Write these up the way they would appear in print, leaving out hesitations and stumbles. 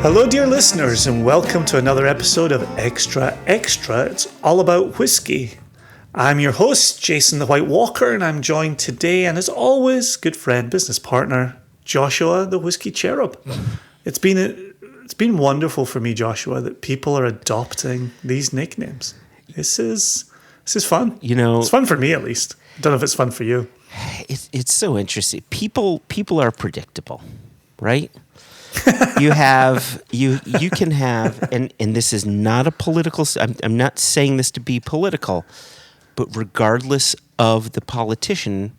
Hello, dear listeners, and welcome to another episode of Extra Extra. It's all about whiskey. I'm your host, Jason the White Walker, and I'm joined today, and as always, good friend, business partner, Joshua the Whiskey Cherub. It's been wonderful for me, Joshua, that people are adopting these nicknames. This is fun. You know, it's fun for me at least. I don't know if it's fun for you. It's so interesting. People are predictable, right? You can have, and this is not a political, I'm not saying this to be political, but regardless of the politician,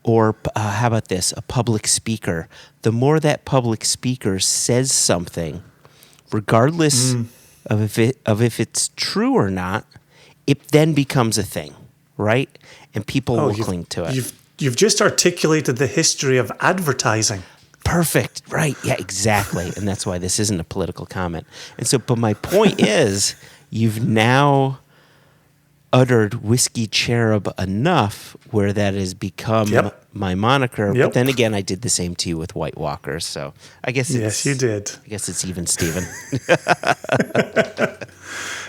or how about this, a public speaker, the more that public speaker says something, regardless of if it's true or not, it then becomes a thing, right? And people will cling to it. You've just articulated the history of advertising. Perfect. Right. Yeah, exactly. And that's why this isn't a political comment. And so, but my point is, you've now uttered Whiskey Cherub enough where that has become my moniker. But then again, I did the same to you with White Walker. So I guess yes, you did. I guess it's even Steven.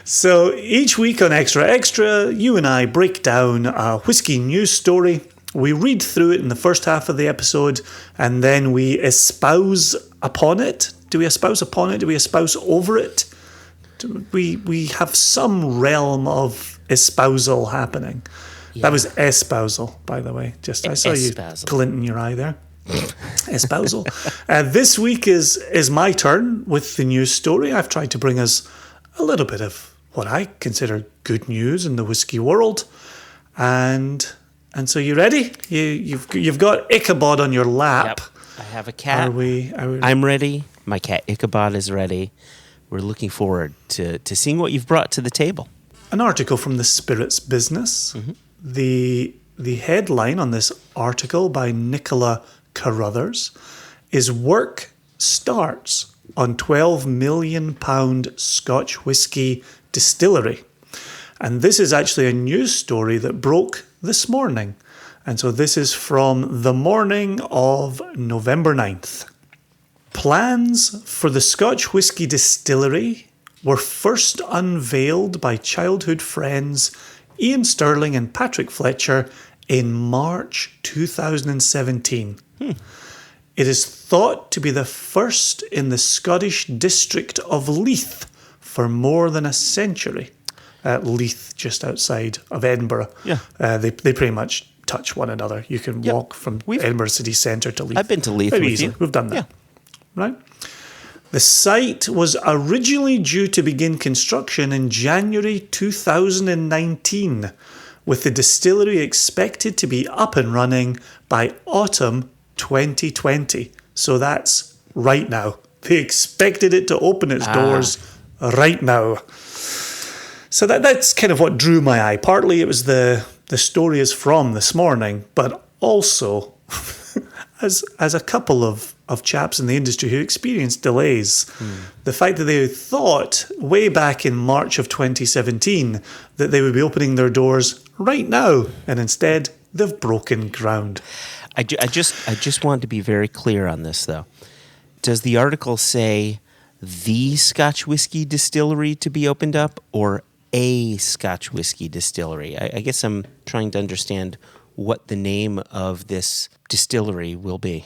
So each week on Extra Extra, you and I break down a whiskey news story. We read through it in the first half of the episode, and then we espouse upon it. Do we espouse upon it? Do we espouse over it? We have some realm of espousal happening. Yeah. That was espousal, by the way. I saw you glint in your eye there. Espousal. This week is my turn with the news story. I've tried to bring us a little bit of what I consider good news in the whiskey world, and so you ready? You've got Ichabod on your lap. Yep. I have a cat. Are we? I'm ready. My cat Ichabod is ready. We're looking forward to seeing what you've brought to the table. An article from the Spirits Business. Mm-hmm. The headline on this article by Nicola Carruthers is "Work Starts on £12 million Scotch Whisky Distillery." And this is actually a news story that broke this morning. And so this is from the morning of November 9th. Plans for the Scotch Whisky Distillery were first unveiled by childhood friends Ian Stirling and Patrick Fletcher in March 2017. It is thought to be the first in the Scottish district of Leith for more than a century. Leith, just outside of Edinburgh. Yeah. They pretty much touch one another. You can walk from Edinburgh city centre to Leith. I've been to Leith very with easily. you. We've done that. Yeah. Right? The site was originally due to begin construction in January 2019, with the distillery expected to be up and running by autumn 2020. So that's right now. They expected it to open its doors right now. So that's kind of what drew my eye. Partly it was the story is from this morning, but also as a couple of chaps in the industry who experienced delays, the fact that they thought way back in March of 2017 that they would be opening their doors right now, and instead they've broken ground. I just want to be very clear on this, though. Does the article say the Scotch Whisky Distillery to be opened up, or a Scotch Whisky Distillery? I guess I'm trying to understand what the name of this distillery will be.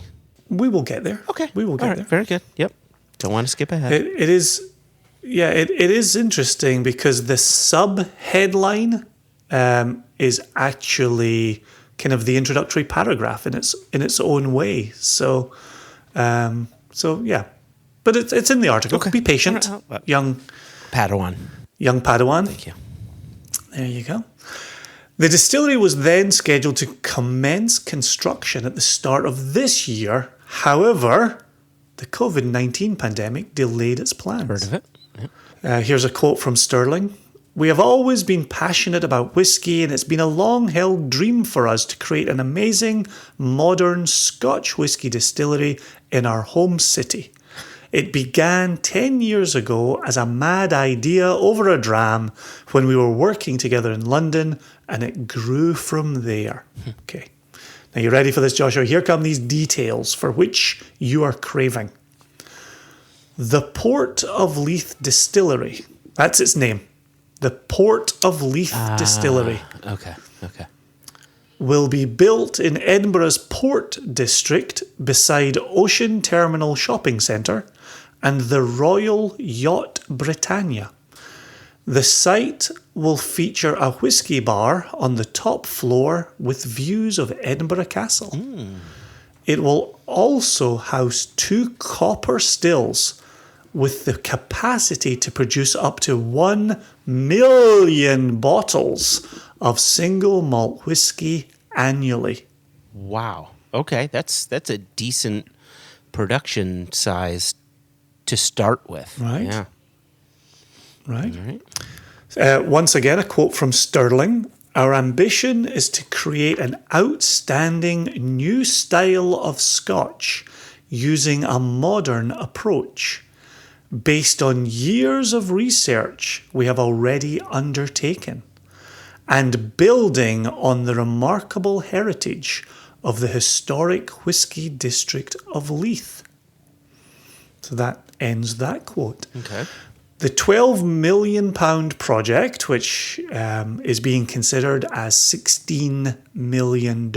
We will get there. Okay. We will get there. Very good. Yep. Don't want to skip ahead. It is interesting because the sub-headline is actually kind of the introductory paragraph in its own way. So yeah. But it's in the article. Okay. Be patient, young Padawan. Young Padawan. Thank you. There you go. The distillery was then scheduled to commence construction at the start of this year. However, the COVID-19 pandemic delayed its plans. Heard of it? Here's a quote from Stirling. "We have always been passionate about whiskey, and it's been a long-held dream for us to create an amazing, modern Scotch whisky distillery in our home city. It began 10 years ago as a mad idea over a dram when we were working together in London, and it grew from there." Okay. Now, you ready for this, Joshua? Here come these details for which you are craving. The Port of Leith Distillery, that's its name. The Port of Leith Distillery Okay. will be built in Edinburgh's Port District beside Ocean Terminal Shopping Centre and the Royal Yacht Britannia. The site will feature a whisky bar on the top floor with views of Edinburgh Castle. It will also house 2 copper stills with the capacity to produce up to 1 million bottles of single malt whisky annually. Wow. Okay, that's a decent production size to start with. Right. Yeah. Right? All right. Once again, a quote from Sterling. Our ambition is to create an outstanding new style of Scotch using a modern approach based on years of research we have already undertaken and building on the remarkable heritage of the historic whisky district of Leith. So that ends that quote. Okay. The £12 million project, which is being considered as $16 million,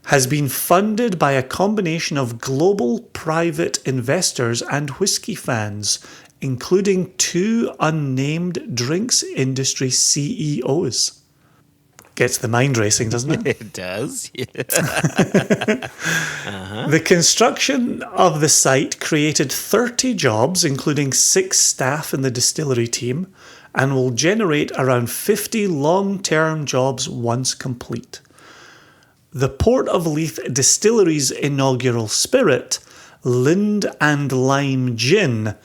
has been funded by a combination of global private investors and whisky fans, including 2 unnamed drinks industry CEOs. Gets the mind racing, doesn't it? It does. Yeah. The construction of the site created 30 jobs, including 6 staff in the distillery team, and will generate around 50 long-term jobs once complete. The Port of Leith Distillery's inaugural spirit, Lind and Lime Gin,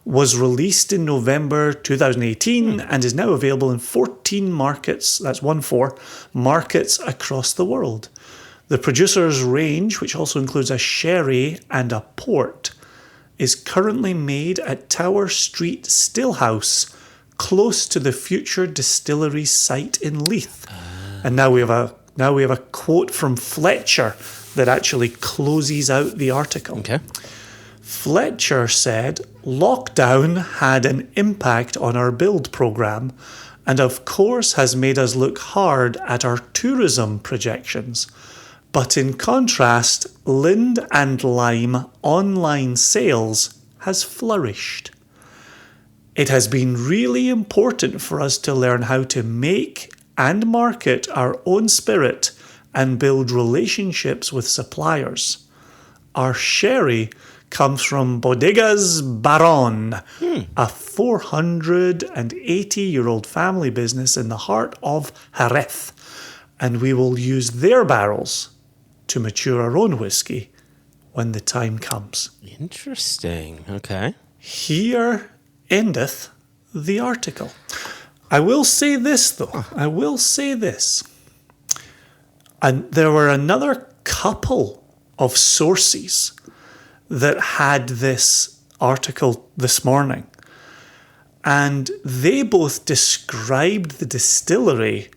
was released in November 2018 and is now available in 14 markets, that's 14, markets across the world. The producer's range, which also includes a sherry and a port, is currently made at Tower Street Stillhouse, close to the future distillery site in Leith. And now we have a quote from Fletcher that actually closes out the article. Okay. Fletcher said, "Lockdown had an impact on our build programme and of course has made us look hard at our tourism projections. But in contrast, Lind and Lime online sales has flourished. It has been really important for us to learn how to make and market our own spirit and build relationships with suppliers. Our sherry comes from Bodegas Baron, a 480-year-old family business in the heart of Jerez, and we will use their barrels to mature our own whiskey when the time comes." Interesting. Okay. Here endeth the article. I will say this, though. I will say this. And there were another couple of sources that had this article this morning. And they both described the distillery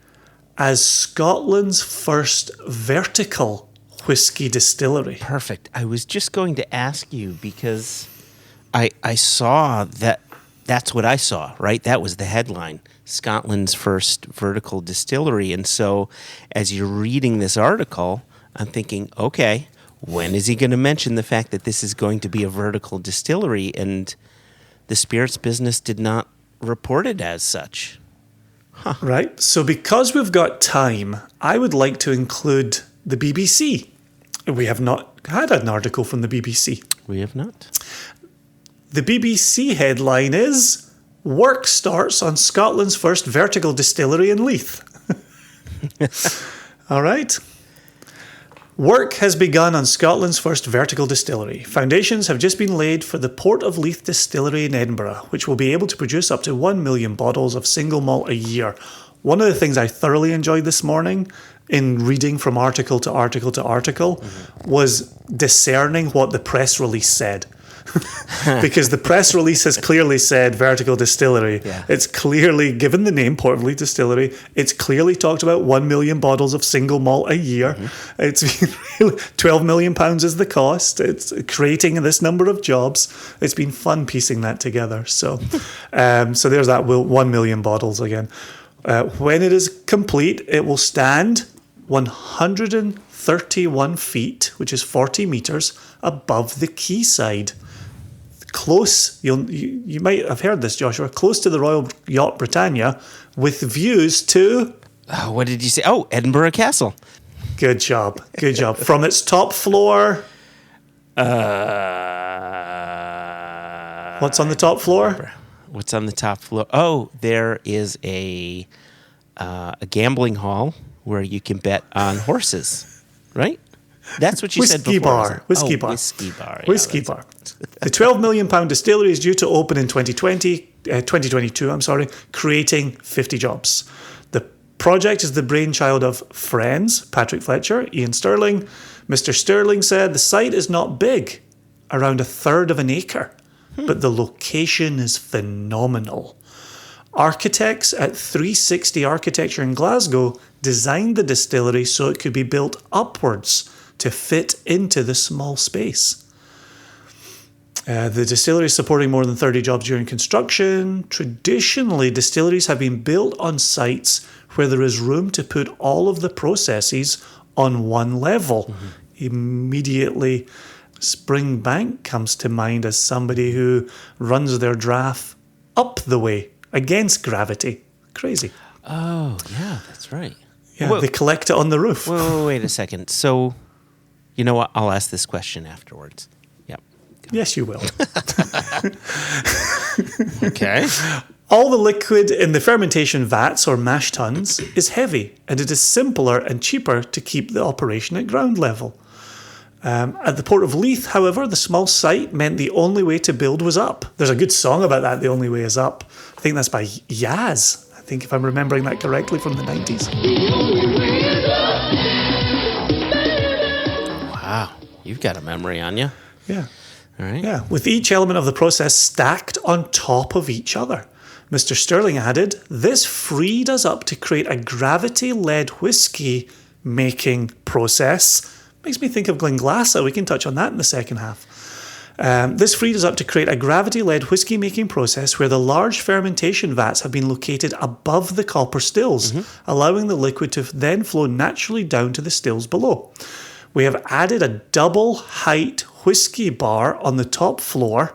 as Scotland's first vertical whisky distillery. Perfect. I was just going to ask you because I saw that. That's what I saw, right? That was the headline, Scotland's first vertical distillery. And so as you're reading this article, I'm thinking, okay, when is he going to mention the fact that this is going to be a vertical distillery? And the spirits business did not report it as such. Right? So because we've got time, I would like to include the BBC. We have not had an article from the BBC. We have not. The BBC headline is, "Work starts on Scotland's first vertical distillery in Leith." All right. Work has begun on Scotland's first vertical distillery. Foundations have just been laid for the Port of Leith Distillery in Edinburgh, which will be able to produce up to 1 million bottles of single malt a year. One of the things I thoroughly enjoyed this morning in reading from article to article to article was discerning what the press release said. because the press release has clearly said vertical distillery. Yeah. It's clearly given the name Port of Leith Distillery. It's clearly talked about 1 million bottles of single malt a year. It's been really, £12 million is the cost. It's creating this number of jobs. It's been fun piecing that together. So, so there's that 1 million bottles again. When it is complete, it will stand 131 feet, which is 40 meters above the quayside. Close, you might have heard this, Joshua, close to the Royal Yacht Britannia, with views to... Oh, what did you say? Oh, Edinburgh Castle. Good job. Good job. From its top floor... What's on the top floor? What's on the top floor? Oh, there is a gambling hall where you can bet on horses, right? That's what you said before. Whiskey bar. Whiskey bar. Whiskey bar. The £12 million distillery is due to open in 2022, creating 50 jobs. The project is the brainchild of friends, Patrick Fletcher, Ian Sterling. Mr. Sterling said the site is not big, around a third of an acre, but the location is phenomenal. Architects at 360 Architecture in Glasgow designed the distillery so it could be built upwards to fit into the small space. The distillery is supporting more than 30 jobs during construction. Traditionally, distilleries have been built on sites where there is room to put all of the processes on one level. Immediately, Springbank comes to mind as somebody who runs their draft up the way against gravity. Crazy. Oh, yeah, that's right. Yeah, they collect it on the roof. Wait a second. So, you know what? I'll ask this question afterwards. Yep. Yes, you will. Okay. All the liquid in the fermentation vats or mash tuns is heavy, and it is simpler and cheaper to keep the operation at ground level. At the Port of Leith, however, the small site meant the only way to build was up. There's a good song about that, The Only Way Is Up. I think that's by Yaz. I think if I'm remembering that correctly from the 90s. Wow. You've got a memory on you. Yeah. All right. Yeah, with each element of the process stacked on top of each other. Mr. Sterling added, this freed us up to create a gravity-led whiskey making process. Makes me think of Glenglassaugh. We can touch on that in the second half. This freed us up to create a gravity-led whiskey-making process where the large fermentation vats have been located above the copper stills, allowing the liquid to then flow naturally down to the stills below. We have added a double-height whiskey bar on the top floor,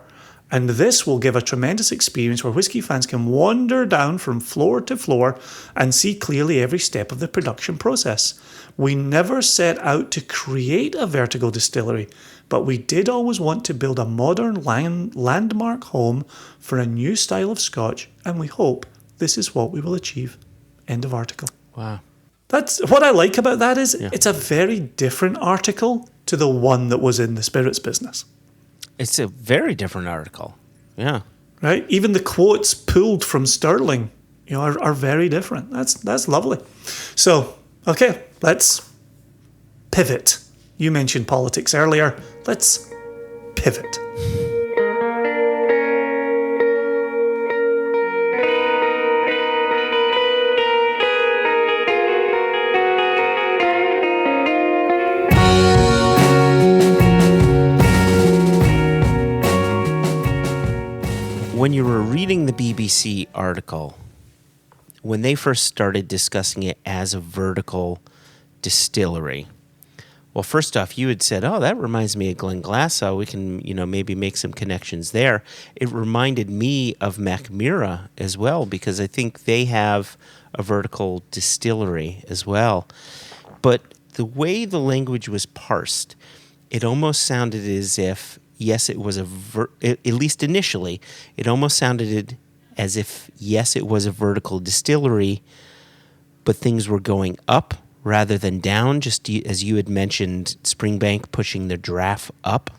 and this will give a tremendous experience where whiskey fans can wander down from floor to floor and see clearly every step of the production process. We never set out to create a vertical distillery, but we did always want to build a modern landmark home for a new style of Scotch, and we hope this is what we will achieve. End of article. Wow. That's what I like about that is It's a very different article to the one that was in the spirits business. It's a very different article. Yeah. Right? Even the quotes pulled from Sterling, are very different. That's lovely. So, okay, let's pivot. You mentioned politics earlier. Let's pivot. When you were reading the BBC article, when they first started discussing it as a vertical distillery, well, first off, you had said, oh, that reminds me of Glenglassaugh. We can, maybe make some connections there. It reminded me of Mackmyra as well, because I think they have a vertical distillery as well. But the way the language was parsed, it almost sounded as if, yes, it was at least initially, it almost sounded as if, yes, it was a vertical distillery, but things were going up rather than down, just as you had mentioned, Springbank pushing the draft up.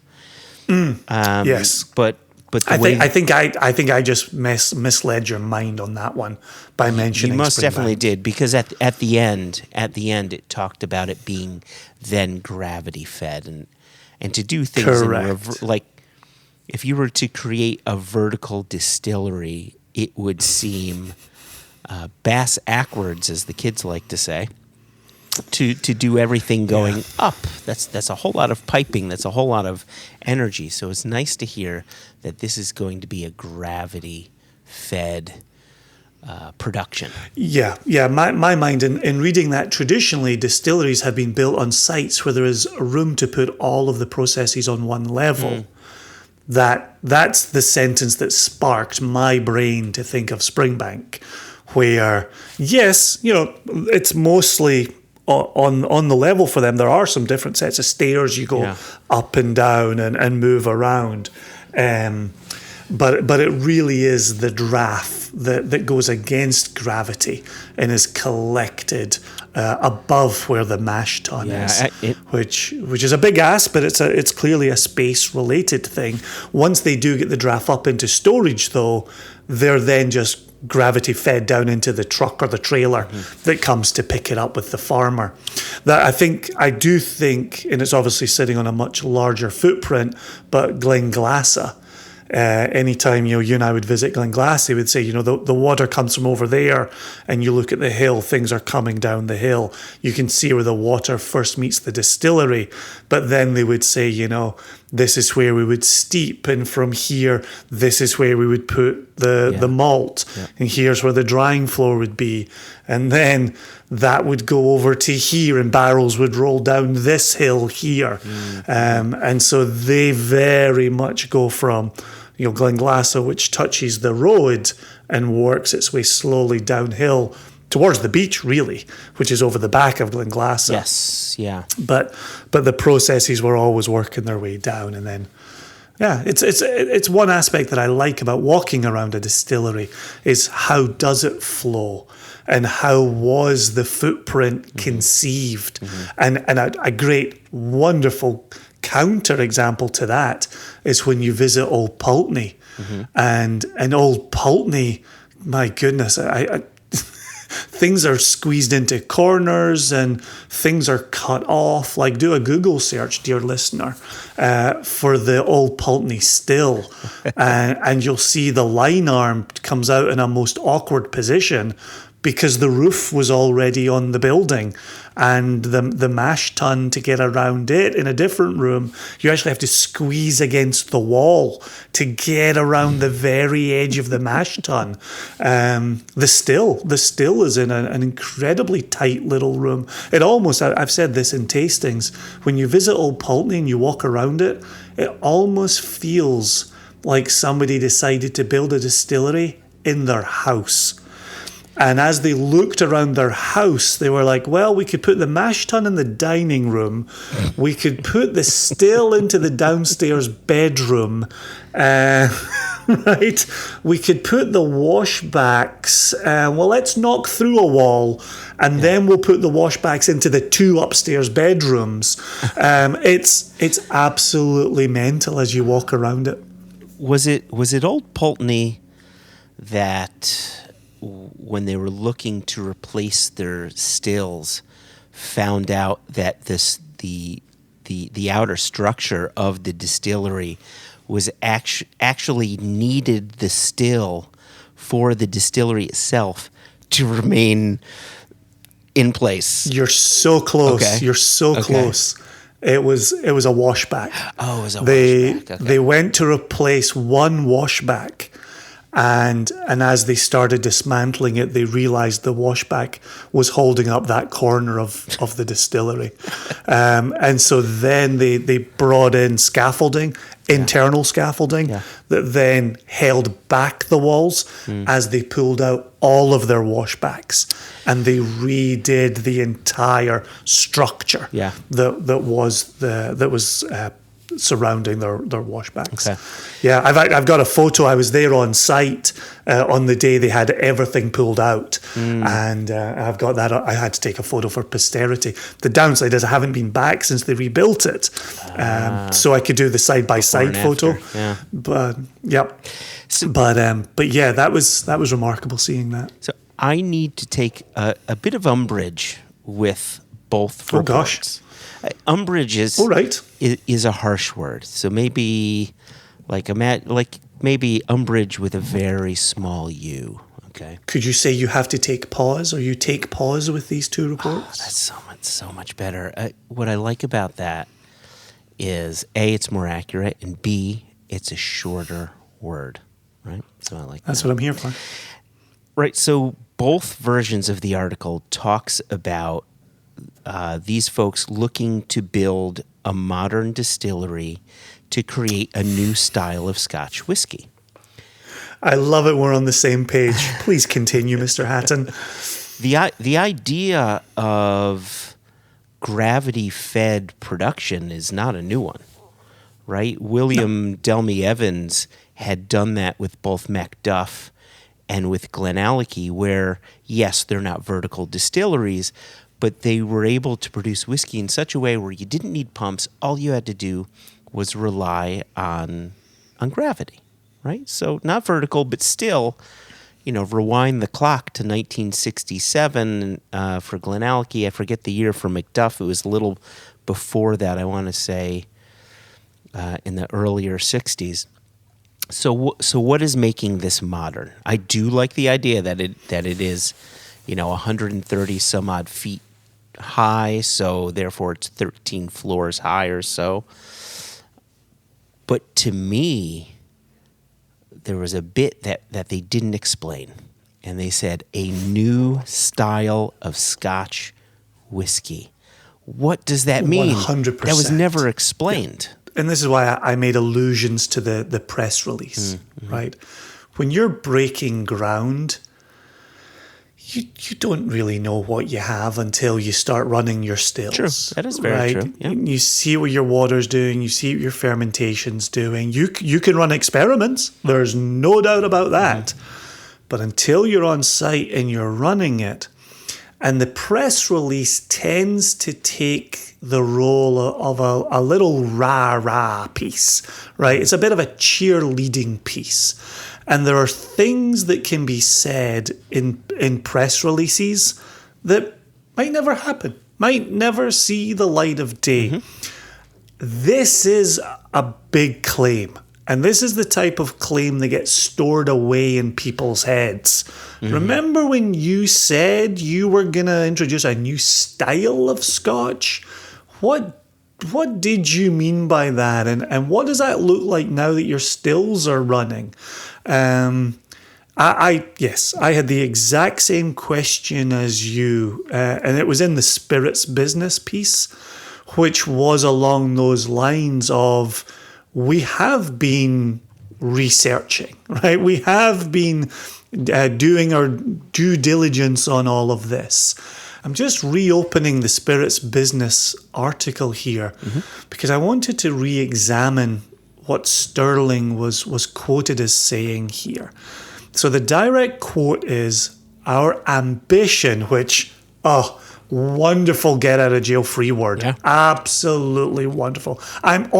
Yes. But I think I just misled your mind on that one by mentioning you most Springbank. Definitely did, because at the end it talked about it being then gravity fed and to do things Correct. if you were to create a vertical distillery, it would seem bass backwards, as the kids like to say, to do everything going up. That's a whole lot of piping. That's a whole lot of energy. So it's nice to hear that this is going to be a gravity-fed production. Yeah. My mind in reading that, traditionally distilleries have been built on sites where there is room to put all of the processes on one level. That's the sentence that sparked my brain to think of Springbank, where yes, it's mostly on the level for them. There are some different sets of stairs you go up and down and move around. But it really is the draft that goes against gravity and is collected above where the mash tun is, which is a big ask, but it's clearly a space related thing. Once they do get the draft up into storage, though, they're then just gravity fed down into the truck or the trailer that comes to pick it up with the farmer. I do think, and it's obviously sitting on a much larger footprint, but Glenglassaugh, anytime you and I would visit Glenglassaugh, they would say, the water comes from over there, and you look at the hill, things are coming down the hill. You can see where the water first meets the distillery, but then they would say, this is where we would steep, and from here, this is where we would put the malt, and here's where the drying floor would be, and then that would go over to here, and barrels would roll down this hill here, and so they very much go from Glenglassaugh, which touches the road and works its way slowly downhill towards the beach, really, which is over the back of Glenglassaugh. Yes, yeah. But the processes were always working their way down, and then it's one aspect that I like about walking around a distillery is how does it flow, and how was the footprint conceived, and a great, wonderful counter example to that is when you visit Old Pulteney, and Old Pulteney, my goodness, things are squeezed into corners and things are cut off. Like, do a Google search, dear listener, for the Old Pulteney still, and you'll see the line arm comes out in a most awkward position because the roof was already on the building, and the mash tun, to get around it in a different room, you actually have to squeeze against the wall to get around the very edge of the mash tun. The still is in an incredibly tight little room. It almost, I've said this in tastings, when you visit Old Pulteney and you walk around it, it almost feels like somebody decided to build a distillery in their house. And as they looked around their house, they were like, well, we could put the mash tun in the dining room. We could put the still into the downstairs bedroom. Right? We could put the washbacks. Well, let's knock through a wall, and then we'll put the washbacks into the 2 upstairs bedrooms. It's absolutely mental as you walk around it. Was it Old Pulteney that, when they were looking to replace their stills, found out that the outer structure of the distillery was actually needed the still for the distillery itself to remain in place? You're so close. Okay. You're so close. It was a washback. Oh, it was a washback. Okay. They went to replace one washback. And as they started dismantling it, they realized the washback was holding up that corner of the distillery. And so then they brought in scaffolding, internal scaffolding, that then held back the walls as they pulled out all of their washbacks. And they redid the entire structure that was surrounding their washbacks. Okay. Yeah, I've got a photo. I was there on site on the day they had everything pulled out, and I've got that. I had to take a photo for posterity. The downside is I haven't been back since they rebuilt it, so I could do the side by side photo. Yeah. But but yeah, that was remarkable seeing that. So I need to take a bit of umbrage with both reports. Oh gosh. Umbrage is a harsh word, so maybe Like maybe umbrage with a very small U. Okay. Could you say you have to take pause, or you take pause with these two reports? That's so much better. What I like about that is A, it's more accurate, and B, it's a shorter word, right? So I like That's that. what I'm here for. Right. So both versions of the article talks about these folks looking to build a modern distillery to create a new style of Scotch whiskey. I love it. We're on the same page. Please continue, Mr. Hatton. The idea of gravity-fed production is not a new one, right? William Delmy Evans had done that with both Macduff and with Glenallachie, where, yes, they're not vertical distilleries, but they were able to produce whiskey in such a way where you didn't need pumps. All you had to do was rely on gravity, right? So not vertical, but still, rewind the clock to 1967 for Glenallachie. I forget the year for Macduff. It was a little before that, I want to say, in the earlier 60s. So what is making this modern? I do like the idea that it is, 130 some odd feet high, so therefore it's 13 floors high or so. But to me, there was a bit that they didn't explain. And they said, a new style of Scotch whiskey. What does that mean? 100%. That was never explained. And this is why I made allusions to the press release, right? When you're breaking ground, you don't really know what you have until you start running your stills. True, that is very true. Yeah. You see what your water's doing, you see what your fermentation's doing. You can run experiments, there's no doubt about that. But until you're on site and you're running it, and the press release tends to take the role of a little rah-rah piece, right? It's a bit of a cheerleading piece. And there are things that can be said in press releases that might never happen, might never see the light of day. This is a big claim. And this is the type of claim that gets stored away in people's heads. Remember when you said you were going to introduce a new style of Scotch? What did you mean by that? And what does that look like now that your stills are running? Yes, I had the exact same question as you. And it was in the spirits business piece, which was along those lines of, we have been researching, right? We have been doing our due diligence on all of this. I'm just reopening the spirits business article here because I wanted to re-examine what Sterling was quoted as saying here. So the direct quote is, our ambition, which, wonderful get out of jail free word. Yeah. Absolutely wonderful. I'm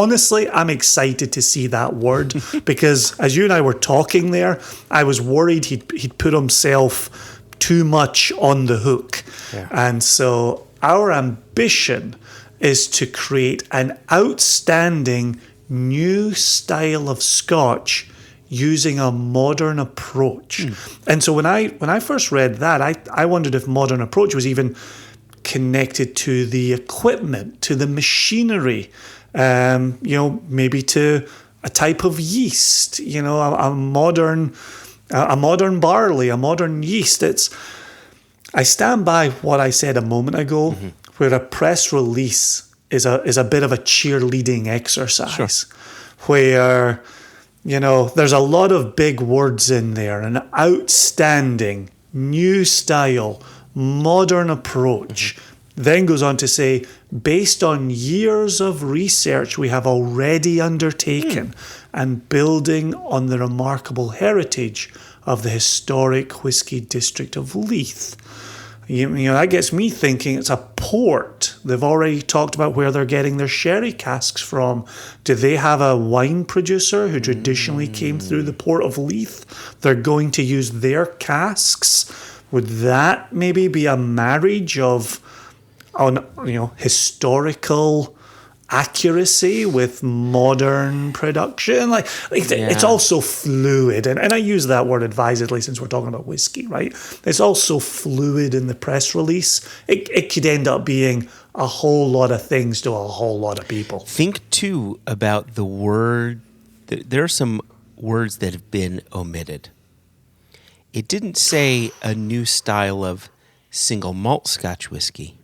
excited to see that word because as you and I were talking there, I was worried he'd put himself too much on the hook. Yeah. And so our ambition is to create an outstanding new style of Scotch using a modern approach. And so when I first read that, I wondered if modern approach was even connected to the equipment, to the machinery, maybe to a type of yeast, a modern barley, a modern yeast. I stand by what I said a moment ago, where a press release is a bit of a cheerleading exercise, where there's a lot of big words in there, an outstanding new style, modern approach. Then goes on to say, based on years of research we have already undertaken and building on the remarkable heritage of the historic whisky district of Leith. That gets me thinking it's a port. They've already talked about where they're getting their sherry casks from. Do they have a wine producer who traditionally came through the port of Leith? They're going to use their casks. Would that maybe be a marriage of historical accuracy with modern production. It's also fluid. And I use that word advisedly since we're talking about whiskey, right? It's also fluid in the press release. It could end up being a whole lot of things to a whole lot of people. Think, too, about the word. There are some words that have been omitted. It didn't say a new style of single malt Scotch whiskey.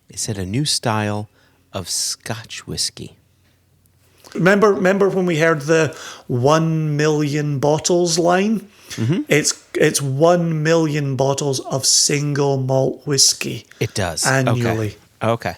It said a new style of Scotch whiskey. Remember when we heard the 1 million bottles line? Mm-hmm. It's 1 million bottles of single malt whiskey. It does. Annually. Okay.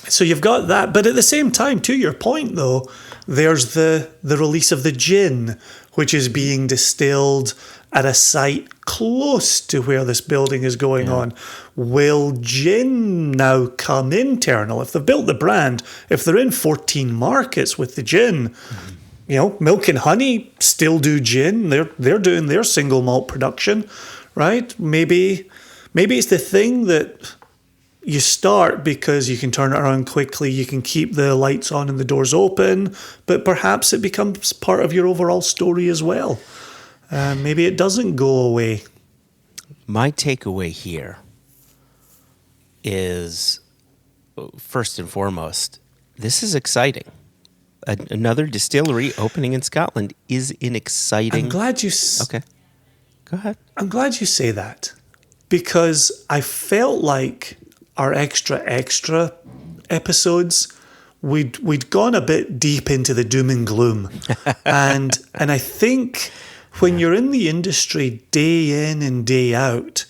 So you've got that, but at the same time, to your point though, there's the release of the gin, which is being distilled at a site close to where this building is going on. Will gin now come internal? If they've built the brand, if they're in 14 markets with the gin, Milk and Honey still do gin. They're doing their single malt production, right? Maybe it's the thing that you start because you can turn it around quickly, you can keep the lights on and the doors open, but perhaps it becomes part of your overall story as well. Maybe it doesn't go away. My takeaway here is, first and foremost, this is exciting. Another distillery opening in Scotland is an exciting... I'm glad you... Okay, go ahead. I'm glad you say that, because I felt like our extra episodes, we'd gone a bit deep into the doom and gloom. and I think when you're in the industry day in and day out,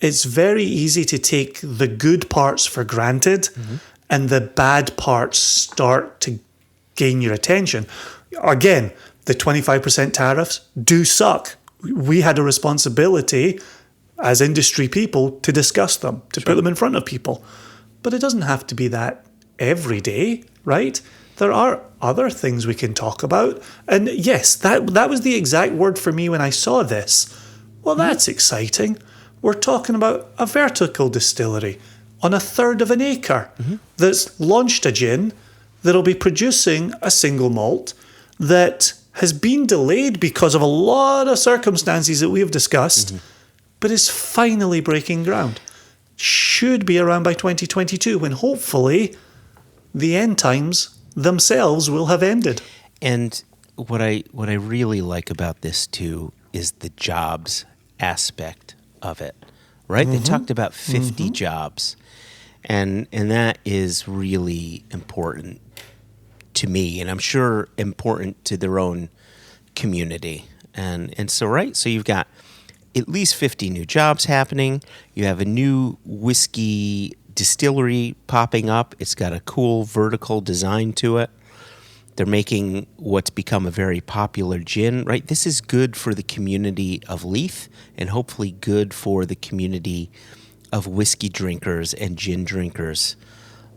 it's very easy to take the good parts for granted, and the bad parts start to gain your attention. Again, the 25% tariffs do suck. We had a responsibility as industry people to discuss them, to put them in front of people. But it doesn't have to be that every day, right? There are other things we can talk about. And yes, that was the exact word for me when I saw this. Well, that's exciting. We're talking about a vertical distillery on 1/3 of an acre that's launched a gin that'll be producing a single malt that has been delayed because of a lot of circumstances that we have discussed, but is finally breaking ground. Should be around by 2022, when hopefully the end times themselves will have ended. And what I really like about this too is the jobs aspect of it, right? They talked about 50 jobs, and that is really important to me, and I'm sure important to their own community. And so, right, so you've got at least 50 new jobs happening. You have a new whiskey distillery popping up. It's got a cool vertical design to it. They're making what's become a very popular gin, right? This is good for the community of Leith, and hopefully good for the community of whiskey drinkers and gin drinkers.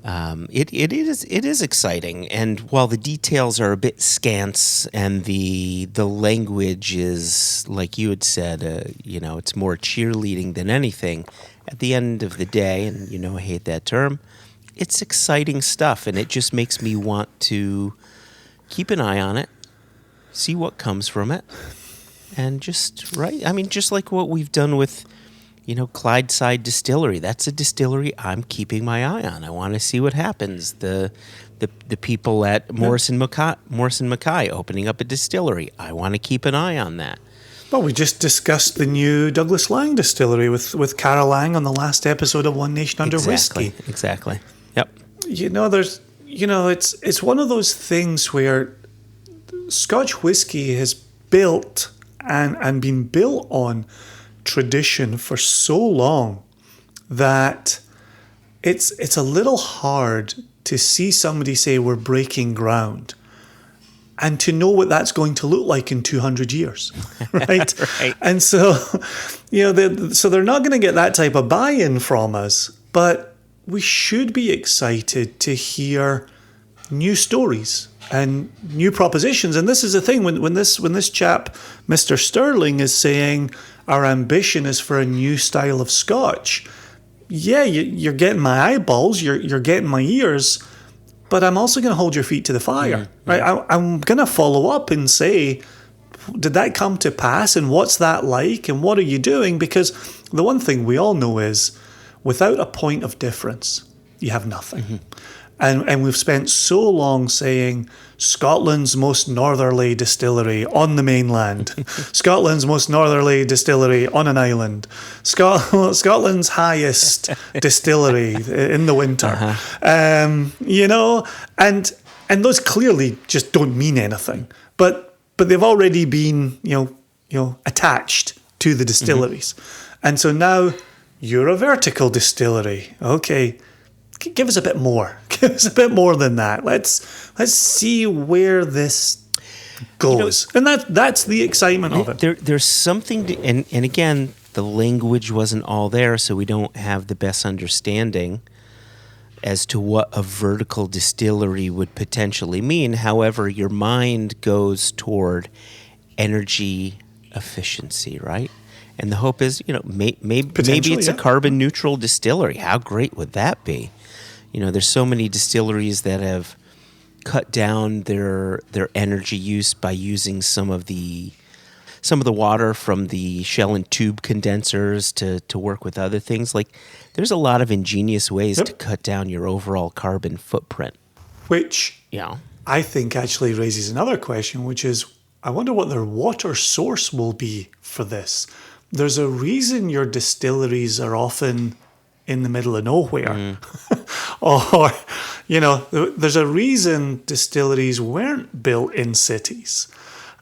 It is exciting, and while the details are a bit scant and the language is, like you had said, it's more cheerleading than anything. At the end of the day, and I hate that term, it's exciting stuff, and it just makes me want to keep an eye on it, see what comes from it, and just like what we've done with Clydeside Distillery. That's a distillery I'm keeping my eye on. I want to see what happens. The people at Morrison Mackay opening up a distillery. I want to keep an eye on that. Well, we just discussed the new Douglas Lang distillery with Cara Lang on the last episode of One Nation Under Whiskey. Exactly. Yep. It's one of those things where Scotch whiskey has built and been built on tradition for so long that it's a little hard to see somebody say we're breaking ground and to know what that's going to look like in 200 years, right? Right. And so, so they're not going to get that type of buy-in from us, but we should be excited to hear new stories and new propositions. And this is the thing, when this chap, Mr. Sterling, is saying our ambition is for a new style of Scotch, yeah, you're getting my eyeballs, you're getting my ears, but I'm also going to hold your feet to the fire, right? I'm going to follow up and say, did that come to pass? And what's that like? And what are you doing? Because the one thing we all know is without a point of difference, you have nothing. And we've spent so long saying Scotland's most northerly distillery on the mainland, Scotland's most northerly distillery on an island, Scotland's highest distillery in the winter. You know, and those clearly just don't mean anything. But they've already been, you know, attached to the distilleries. And so now you're a vertical distillery. Okay. Give us a bit more. Give us a bit more than that. Let's see where this goes. You know, and that's the excitement of it. There's something to, and again, the language wasn't all there, so we don't have the best understanding as to what a vertical distillery would potentially mean. However, your mind goes toward energy efficiency, right? And the hope is, you know, maybe it's a carbon neutral distillery. How great would that be? You know, there's so many distilleries that have cut down their energy use by using some of the water from the shell and tube condensers to work with other things. Like, there's a lot of ingenious ways to cut down your overall carbon footprint. Which I think actually raises another question, which is, I wonder what their water source will be for this. There's a reason your distilleries are often in the middle of nowhere. Or, you know, there's a reason distilleries weren't built in cities.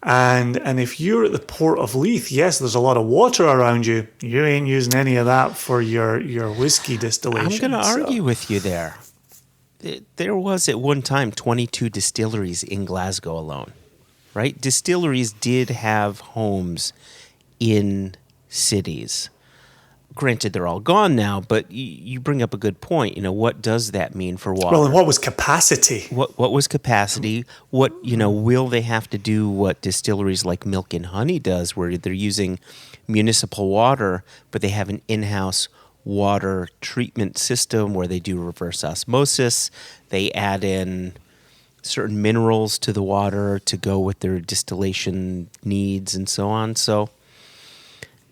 And if you're at the port of Leith, yes, there's a lot of water around you. You ain't using any of that for your whiskey distillation. I'm going to argue with you there. There was at one time 22 distilleries in Glasgow alone, right? Distilleries did have homes in cities. Granted, they're all gone now, but you bring up a good point. You know, what does that mean for water? Well, and what was capacity? What was capacity? What, you know, will they have to do what distilleries like Milk and Honey does, where they're using municipal water, but they have an in-house water treatment system where they do reverse osmosis. They add in certain minerals to the water to go with their distillation needs and so on. So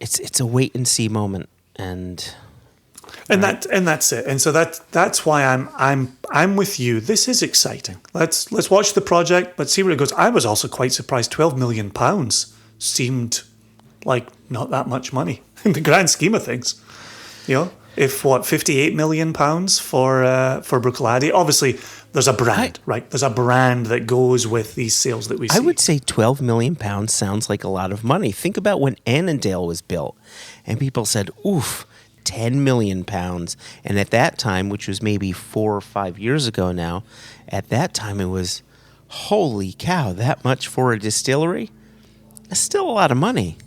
it's a wait and see moment. And that's it. And so that's why I'm with you. This is exciting. Let's watch the project, but see where it goes. I was also quite surprised. £12 million seemed like not that much money in the grand scheme of things. You know, if £58 million for Bruichladdich. Obviously, there's a brand, right? There's a brand that goes with these sales that we see. I would say £12 million sounds like a lot of money. Think about when Annandale was built, and people said, "Oof, £10 million." And at that time, which was maybe 4 or 5 years ago now, at that time it was, holy cow, that much for a distillery? That's still a lot of money.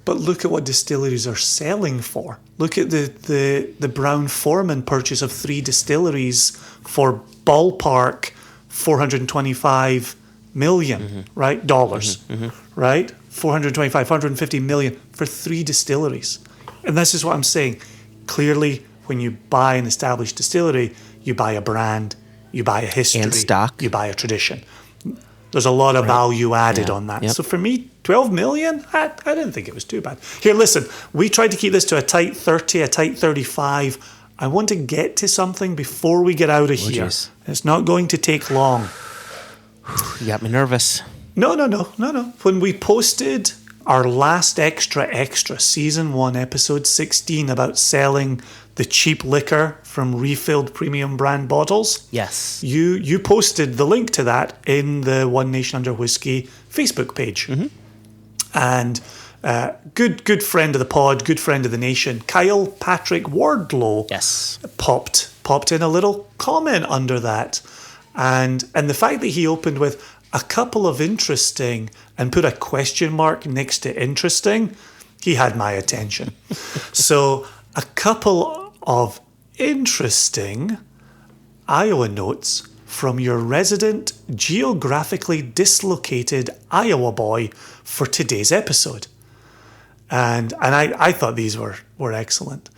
But look at what distilleries are selling for. Look at the Brown-Forman purchase of 3 distilleries for ballpark $425 million, right? Dollars, right? 425, 150 million for 3 distilleries. And this is what I'm saying. Clearly, when you buy an established distillery, you buy a brand, you buy a history, and stock. You buy a tradition. There's a lot of value added on that. Yep. So for me, 12 million, I didn't think it was too bad. Here, listen, we tried to keep this to a tight 30, a tight 35. I want to get to something before we get out of here. Geez. It's not going to take long. You got me nervous. No. When we posted our last extra, season 1, episode 16, about selling the cheap liquor from refilled premium brand bottles. Yes. You posted the link to that in the One Nation Under Whiskey Facebook page. And good friend of the pod, good friend of the nation, Kyle Patrick Wardlow, popped in a little comment under that. And the fact that he opened with a couple of interesting and put a question mark next to interesting, he had my attention. So a couple of interesting Iowa notes from your resident, geographically dislocated Iowa boy for today's episode. And I thought these were excellent.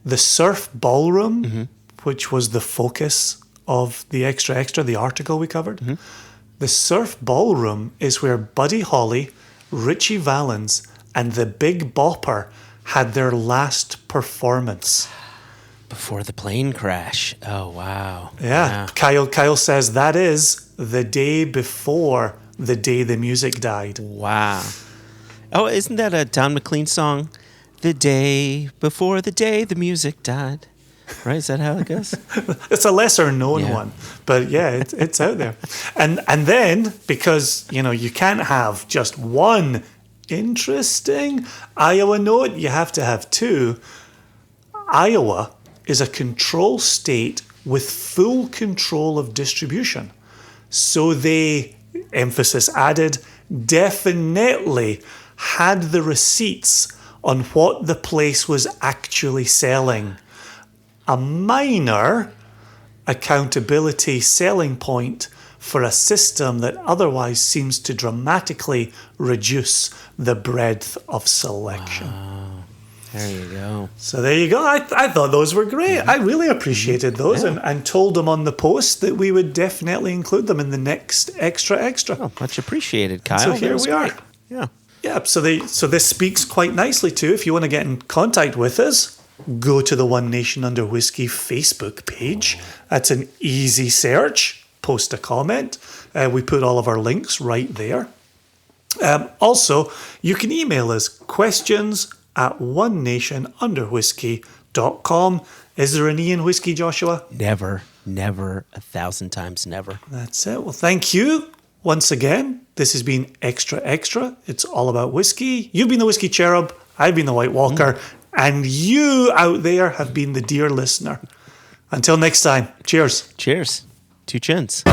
The Surf Ballroom, which was the focus of the Extra Extra, the article we covered. The Surf Ballroom is where Buddy Holly, Richie Valens, and the Big Bopper had their last performance. Before the plane crash. Oh, wow. Yeah. Kyle says that is the day before the day the music died. Wow. Oh, isn't that a Don McLean song? The day before the day the music died. Right? Is that how it goes? It's a lesser known one, but yeah, it's out there. And then, because, you can't have just one interesting Iowa note, you have to have two. Iowa is a control state with full control of distribution. So they, emphasis added, definitely had the receipts on what the place was actually selling. A minor accountability selling point for a system that otherwise seems to dramatically reduce the breadth of selection. Wow. There you go. So there you go. I thought those were great. I really appreciated those and told them on the post that we would definitely include them in the next Extra Extra. Oh, much appreciated, Kyle. So here we are. Yeah. Yeah, so this speaks quite nicely to, if you want to get in contact with us, go to the One Nation Under Whiskey Facebook page. That's an easy search. Post a comment. We put all of our links right there. Also, you can email us questions@onenationunderwhiskey.com. Is there an E in whiskey, Joshua? Never, 1,000 times never. That's it. Well, thank you once again. This has been Extra Extra. It's all about whiskey. You've been the Whiskey Cherub. I've been the White Walker. And you out there have been the dear listener. Until next time, cheers. Cheers. 2 chins.